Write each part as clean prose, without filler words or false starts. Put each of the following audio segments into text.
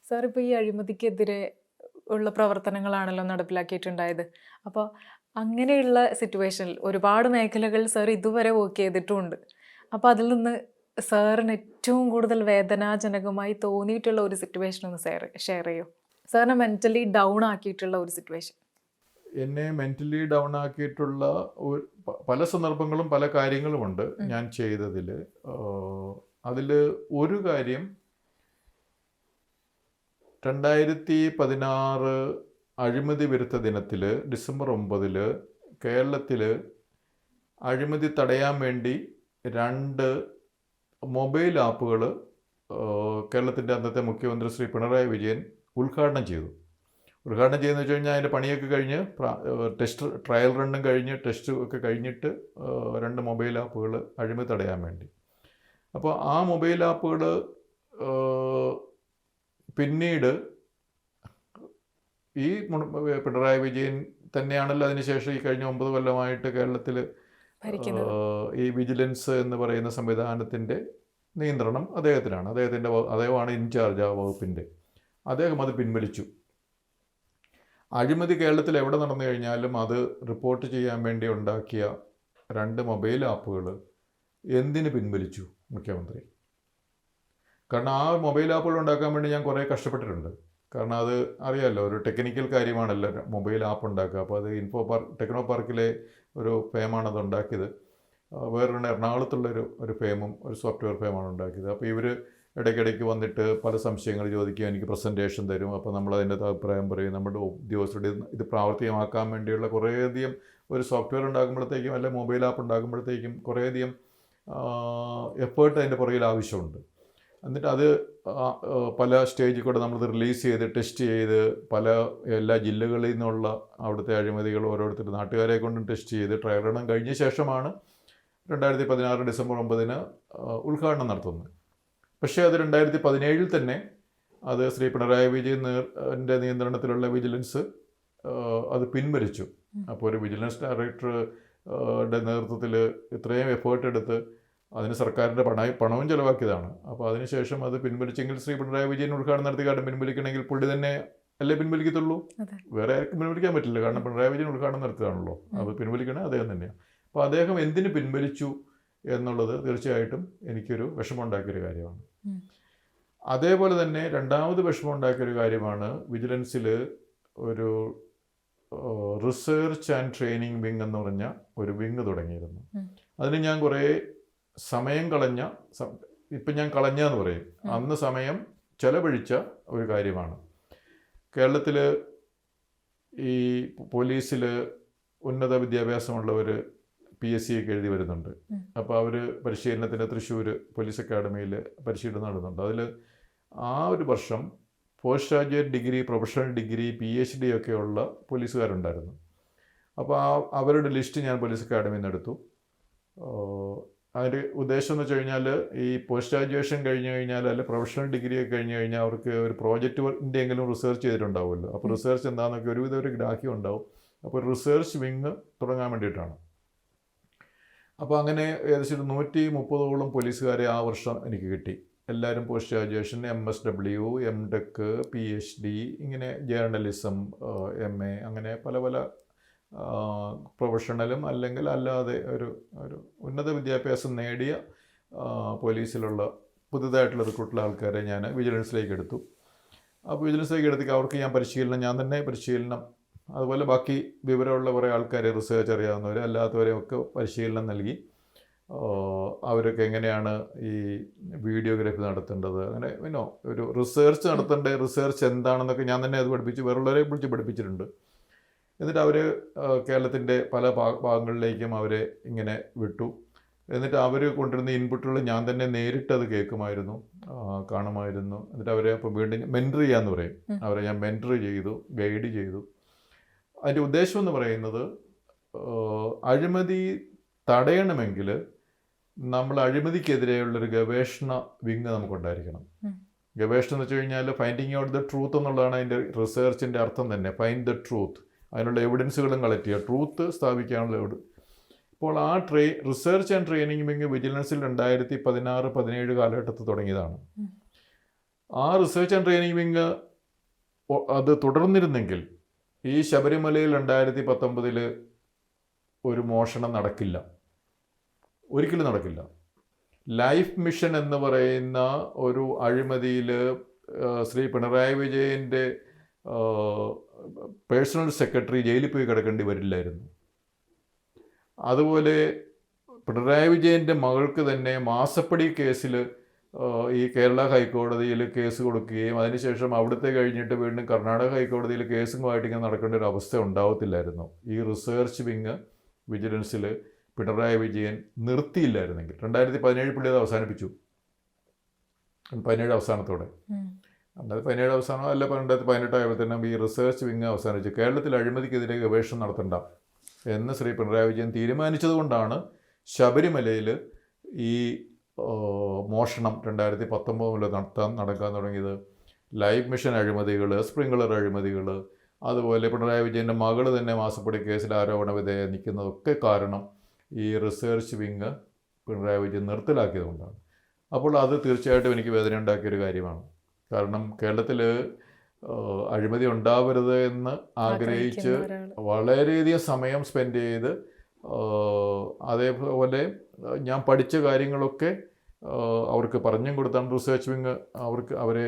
Sir ഇപ്പോൾ ഈ അഴിമതിക്കെതിരെ ഉള്ള പ്രവർത്തനങ്ങളാണല്ലോ നടപ്പിലാക്കിയിട്ടുണ്ടായത്. അപ്പോൾ അങ്ങനെയുള്ള സിറ്റുവേഷനിൽ ഒരുപാട് മേഖലകൾ സാർ ഇതുവരെ വർക്ക് ചെയ്തിട്ടുമുണ്ട്. അപ്പോൾ അതിൽ നിന്ന് സാറിന് ഏറ്റവും കൂടുതൽ വേദനാജനകമായി തോന്നിയിട്ടുള്ള ഒരു സിറ്റുവേഷൻ ഒന്ന് ഷെയർ ചെയ്യോ? സാറിനെ മെൻ്റലി ഡൗൺ ആക്കിയിട്ടുള്ള ഒരു സിറ്റുവേഷൻ. എന്നെ മെൻ്റലി ഡൗൺ ആക്കിയിട്ടുള്ള പല സന്ദർഭങ്ങളും പല കാര്യങ്ങളുമുണ്ട് ഞാൻ ചെയ്തതിൽ. അതിൽ ഒരു കാര്യം 2016 അഴിമതി വിരുദ്ധ ദിനത്തിൽ ഡിസംബർ 9 കേരളത്തിൽ അഴിമതി തടയാൻ വേണ്ടി 2 മൊബൈൽ ആപ്പുകൾ കേരളത്തിൻ്റെ അന്നത്തെ മുഖ്യമന്ത്രി ശ്രീ പിണറായി വിജയൻ ഉദ്ഘാടനം ചെയ്തു. ഉദ്ഘാടനം ചെയ്യുന്നത് വെച്ച് കഴിഞ്ഞാൽ അതിൻ്റെ പണിയൊക്കെ കഴിഞ്ഞ് ട്രയൽ റണ്ണും കഴിഞ്ഞ് ടെസ്റ്റ് ഒക്കെ കഴിഞ്ഞിട്ട് 2 മൊബൈൽ ആപ്പുകൾ അഴിമതി തടയാൻ വേണ്ടി. അപ്പോൾ ആ മൊബൈൽ ആപ്പുകൾ പിന്നീട് ഈ പിണറായി വിജയൻ തന്നെയാണല്ലോ അതിനുശേഷം ഈ കഴിഞ്ഞ 9 കൊല്ലമായിട്ട് കേരളത്തിൽ ഈ വിജിലൻസ് എന്ന് പറയുന്ന സംവിധാനത്തിൻ്റെ നിയന്ത്രണം അദ്ദേഹത്തിനാണ്. അദ്ദേഹമാണ് ഇൻചാർജ് ആ വകുപ്പിൻ്റെ. അദ്ദേഹം അത് പിൻവലിച്ചു. അഴിമതി കേരളത്തിൽ എവിടെ നടന്നു കഴിഞ്ഞാലും അത് റിപ്പോർട്ട് ചെയ്യാൻ വേണ്ടി ഉണ്ടാക്കിയ 2 മൊബൈൽ ആപ്പുകൾ എന്തിന് പിൻവലിച്ചു മുഖ്യമന്ത്രി? കാരണം ആ മൊബൈൽ ആപ്പുകൾ ഉണ്ടാക്കാൻ വേണ്ടി ഞാൻ കുറേ കഷ്ടപ്പെട്ടിട്ടുണ്ട്. കാരണം അത് അറിയാമല്ലോ, ഒരു ടെക്നിക്കൽ കാര്യമാണല്ലോ മൊബൈൽ ആപ്പ് ഉണ്ടാക്കുക. അപ്പോൾ അത് ടെക്നോ പാർക്കിലെ ഒരു ഫേമാണ് അത് ഉണ്ടാക്കിയത്. വേറൊരു എറണാകുളത്തുള്ളൊരു ഫേമും ഒരു സോഫ്റ്റ്വെയർ ഫേമാണ് ഉണ്ടാക്കിയത്. അപ്പോൾ ഇവർ ഇടയ്ക്കിടയ്ക്ക് വന്നിട്ട് പല സംശയങ്ങൾ ചോദിക്കുക, എനിക്ക് പ്രസൻറ്റേഷൻ തരും. അപ്പോൾ നമ്മളതിൻ്റെ അഭിപ്രായം പറയും. നമ്മുടെ ഉദ്യോഗസ്ഥരുടെ ഇത് പ്രാവർത്തികമാക്കാൻ വേണ്ടിയുള്ള കുറേയധികം ഒരു സോഫ്റ്റ്വെയർ ഉണ്ടാക്കുമ്പോഴത്തേക്കും അല്ലെങ്കിൽ മൊബൈൽ ആപ്പ് ഉണ്ടാക്കുമ്പോഴത്തേക്കും കുറേയധികം എഫേർട്ട് അതിൻ്റെ പുറകിൽ ആവശ്യമുണ്ട്. എന്നിട്ട് അത് പല സ്റ്റേജിൽ കൂടെ നമ്മളത് റിലീസ് ചെയ്ത് ടെസ്റ്റ് ചെയ്ത് എല്ലാ ജില്ലകളിൽ നിന്നുള്ള അവിടുത്തെ അഴിമതികൾ ഓരോരുത്തർ നാട്ടുകാരെ കൊണ്ടും ടെസ്റ്റ് ചെയ്ത് ട്രയൽ റൺ കഴിഞ്ഞ ശേഷമാണ് 2016 ഡിസംബർ 9 ഉദ്ഘാടനം നടത്തുന്നത്. പക്ഷേ അത് 2017 തന്നെ അത് ശ്രീ പിണറായി വിജയൻ്റെ നിയന്ത്രണത്തിലുള്ള വിജിലൻസ് അത് പിൻവലിച്ചു. അപ്പോൾ ഒരു വിജിലൻസ് ഡയറക്ടറുടെ നേതൃത്വത്തിൽ ഇത്രയും എഫേർട്ട് എടുത്ത് അതിന് സർക്കാരിൻ്റെ പണവും ചിലവാക്കിയതാണ്. അപ്പോൾ അതിനുശേഷം അത് പിൻവലിച്ചെങ്കിൽ ശ്രീ പിണറായി വിജയൻ ഉദ്ഘാടനം നടത്തി കാര്യം പിൻവലിക്കണമെങ്കിൽ പുള്ളി തന്നെ അല്ലേ പിൻവലിക്കത്തുള്ളൂ, വേറെ ആർക്കും പിൻവലിക്കാൻ പറ്റില്ല. കാരണം പിണറായി വിജയൻ ഉദ്ഘാടനം നടത്തുകയാണല്ലോ, അത് പിൻവലിക്കണേ അദ്ദേഹം തന്നെയാണ്. അപ്പോൾ അദ്ദേഹം എന്തിന് പിൻവലിച്ചു എന്നുള്ളത് തീർച്ചയായിട്ടും എനിക്കൊരു വിഷമമുണ്ടാക്കിയൊരു കാര്യമാണ്. അതേപോലെ തന്നെ രണ്ടാമത് വിഷമമുണ്ടാക്കിയൊരു കാര്യമാണ് വിജിലൻസിൽ ഒരു റിസർച്ച് ആൻഡ് ട്രെയിനിങ് വിങ് എന്ന് പറഞ്ഞ ഒരു വിങ് തുടങ്ങിയിരുന്നു. അതിന് ഞാൻ കുറേ സമയം ഇപ്പം ഞാൻ കളഞ്ഞെന്ന് പറയും, അന്ന് സമയം ചെലവഴിച്ച ഒരു കാര്യമാണ്. കേരളത്തിൽ ഈ പോലീസിൽ ഉന്നത വിദ്യാഭ്യാസമുള്ളവർ PSC ഒക്കെ എഴുതി വരുന്നുണ്ട്. അപ്പോൾ അവർ പരിശീലനത്തിന് തൃശ്ശൂർ പോലീസ് അക്കാഡമിയിൽ പരിശീലനം നടത്തുന്നുണ്ട്. അതിൽ ആ ഒരു വർഷം post graduate degree, professional degree, PhD ഒക്കെ ഉള്ള പോലീസുകാരുണ്ടായിരുന്നു. അപ്പോൾ അവരുടെ ലിസ്റ്റ് ഞാൻ പോലീസ് അക്കാഡമിയിൽ നിന്ന് എടുത്തു. അതിൻ്റെ ഉദ്ദേശം എന്ന് വെച്ച് കഴിഞ്ഞാൽ ഈ പോസ്റ്റ് ഗ്രാജുവേഷൻ കഴിഞ്ഞ് കഴിഞ്ഞാൽ അല്ലെ പ്രൊഫഷണൽ ഡിഗ്രി ഒക്കെ കഴിഞ്ഞ് കഴിഞ്ഞാൽ അവർക്ക് ഒരു പ്രോജക്റ്റിൻ്റെ എങ്കിലും റിസർച്ച് ചെയ്തിട്ടുണ്ടാവുമല്ലോ. അപ്പോൾ റിസർച്ച് എന്താണെന്നൊക്കെ ഒരുവിധം ഒരു ഗ്രാഹ്യം ഉണ്ടാവും. അപ്പോൾ റിസർച്ച് വിങ് തുടങ്ങാൻ വേണ്ടിയിട്ടാണ്. അപ്പോൾ അങ്ങനെ ഏകദേശം 130ഓളം പോലീസുകാരെ ആ വർഷം എനിക്ക് കിട്ടി. എല്ലാവരും post graduation, MSW, MTech, PhD, ഇങ്ങനെ ജേർണലിസം, MA, അങ്ങനെ പല പ്രൊഫഷണലും അല്ലെങ്കിൽ അല്ലാതെ ഒരു ഉന്നത വിദ്യാഭ്യാസം നേടിയ പോലീസിലുള്ള പുതുതായിട്ടുള്ള റിക്രൂട്ടുള്ള ആൾക്കാരെ ഞാൻ വിജിലൻസിലേക്ക് എടുത്തു. അപ്പോൾ വിജിലൻസിലേക്ക് എടുത്തേക്ക് അവർക്ക് ഞാൻ തന്നെ പരിശീലനം, അതുപോലെ ബാക്കി വിവരമുള്ള കുറേ ആൾക്കാരെ, റിസർച്ച് അറിയാവുന്നവരെ അല്ലാത്തവരെയൊക്കെ പരിശീലനം നൽകി. അവരൊക്കെ എങ്ങനെയാണ് ഈ വീഡിയോഗ്രാഫി നടത്തേണ്ടത്, അങ്ങനെ ഒരു റിസർച്ച് നടത്തേണ്ട റിസർച്ച് എന്താണെന്നൊക്കെ ഞാൻ തന്നെ അത് പഠിപ്പിച്ചു, വേറുള്ളവരെ വിളിച്ച് പഠിപ്പിച്ചിട്ടുണ്ട്. എന്നിട്ട് അവർ കേരളത്തിൻ്റെ പല ഭാഗങ്ങളിലേക്കും അവരെ ഇങ്ങനെ വിട്ടു. എന്നിട്ട് അവർ കൊണ്ടുവരുന്ന ഇൻപുട്ടുകൾ ഞാൻ തന്നെ നേരിട്ട് അത് കേൾക്കുമായിരുന്നു, കാണുമായിരുന്നു. എന്നിട്ട് അവരെ അപ്പോൾ വീണ്ടും മെൻറ്റർ ചെയ്യാമെന്ന് പറയും, അവരെ ഞാൻ മെൻറ്റർ ചെയ്തു, ഗൈഡ് ചെയ്തു. അതിൻ്റെ ഉദ്ദേശം എന്ന് പറയുന്നത് അഴിമതി തടയണമെങ്കിൽ നമ്മൾ അഴിമതിക്കെതിരെയുള്ളൊരു ഗവേഷണ വിങ് നമുക്കുണ്ടായിരിക്കണം. ഗവേഷണം എന്ന് വെച്ച് കഴിഞ്ഞാൽ ഫൈൻഡിങ് ഔട്ട് ദ ട്രൂത്ത് എന്നുള്ളതാണ് അതിൻ്റെ റിസർച്ചിൻ്റെ അർത്ഥം തന്നെ. ഫൈൻഡ് ദ ട്രൂത്ത്, അതിനുള്ള എവിഡൻസുകളും കളക്ട് ചെയ്യുക, ട്രൂത്ത് സ്ഥാപിക്കാനുള്ള ഇപ്പോൾ ആ റിസർച്ച് ആൻഡ് ട്രെയിനിങ് വിങ് വിജിലൻസിൽ 2016-17 കാലഘട്ടത്തിൽ തുടങ്ങിയതാണ്. ആ റിസർച്ച് ആൻഡ് ട്രെയിനിങ് വിങ് അത് തുടർന്നിരുന്നെങ്കിൽ ഈ ശബരിമലയിൽ 2019 ഒരു മോഷണം നടക്കില്ല, ഒരിക്കലും നടക്കില്ല. ലൈഫ് മിഷൻ എന്ന് പറയുന്ന ഒരു അഴിമതിയിൽ ശ്രീ പിണറായി വിജയൻ്റെ പേഴ്സണൽ സെക്രട്ടറി ജയിലിൽ പോയി കിടക്കേണ്ടി വരില്ലായിരുന്നു. അതുപോലെ പിണറായി വിജയൻ്റെ മകൾക്ക് തന്നെ മാസപ്പടി കേസിൽ ഈ കേരള ഹൈക്കോടതിയിൽ കേസ് കൊടുക്കുകയും അതിനുശേഷം അവിടുത്തെ കഴിഞ്ഞിട്ട് വീണ്ടും കർണാടക ഹൈക്കോടതിയിൽ കേസുമായിട്ട് ഇങ്ങനെ നടക്കേണ്ട ഒരു അവസ്ഥ ഉണ്ടാവത്തില്ലായിരുന്നു ഈ റിസർച്ച് വിങ് വിജിലൻസിൽ പിണറായി വിജയൻ നിർത്തിയില്ലായിരുന്നെങ്കിൽ. 2017 പുള്ളി അത് അവസാനിപ്പിച്ചു, 2017 അവസാനത്തോടെ. 2017 അവസാനം അല്ല, 2018 ആയപ്പോഴത്തേനും ഈ റിസർച്ച് വിങ് അവസാനിച്ചു. കേരളത്തിൽ അഴിമതിക്കെതിരെ ഗവേഷണം നടത്തണ്ട എന്ന് ശ്രീ പിണറായി വിജയൻ തീരുമാനിച്ചതുകൊണ്ടാണ് ശബരിമലയിൽ ഈ മോഷണം 2019 മുതൽ നടക്കാൻ തുടങ്ങിയത്. ലൈഫ് മിഷൻ അഴിമതികൾ, സ്പ്രിംഗ്ലർ അഴിമതികൾ, അതുപോലെ പിണറായി വിജയൻ്റെ മകൾ തന്നെ മാസപ്പടി കേസിൽ ആരോപണ വിധേയം നിൽക്കുന്നതൊക്കെ കാരണം ഈ റിസർച്ച് വിങ് പിണറായി വിജയൻ നിർത്തലാക്കിയതുകൊണ്ടാണ്. അപ്പോൾ അത് തീർച്ചയായിട്ടും എനിക്ക് വേദന ഉണ്ടാക്കിയൊരു കാര്യമാണ്. കാരണം കേരളത്തിൽ അഴിമതി ഉണ്ടാവരുത് എന്ന് ആഗ്രഹിച്ച് വളരെയധികം സമയം സ്പെൻഡ് ചെയ്ത്, അതേപോലെ ഞാൻ പഠിച്ച കാര്യങ്ങളൊക്കെ അവർക്ക് പറഞ്ഞും കൊടുത്താണ് റിസർച്ച് വിങ് അവരെ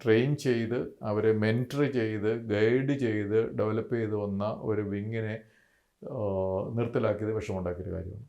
ട്രെയിൻ ചെയ്ത്, അവരെ മെൻറ്റർ ചെയ്ത്, ഗൈഡ് ചെയ്ത് ഡെവലപ്പ് ചെയ്ത് വന്ന ഒരു വിങ്ങിനെ നിർത്തലാക്കിയത് വിഷമമുണ്ടാക്കിയൊരു കാര്യമാണ്.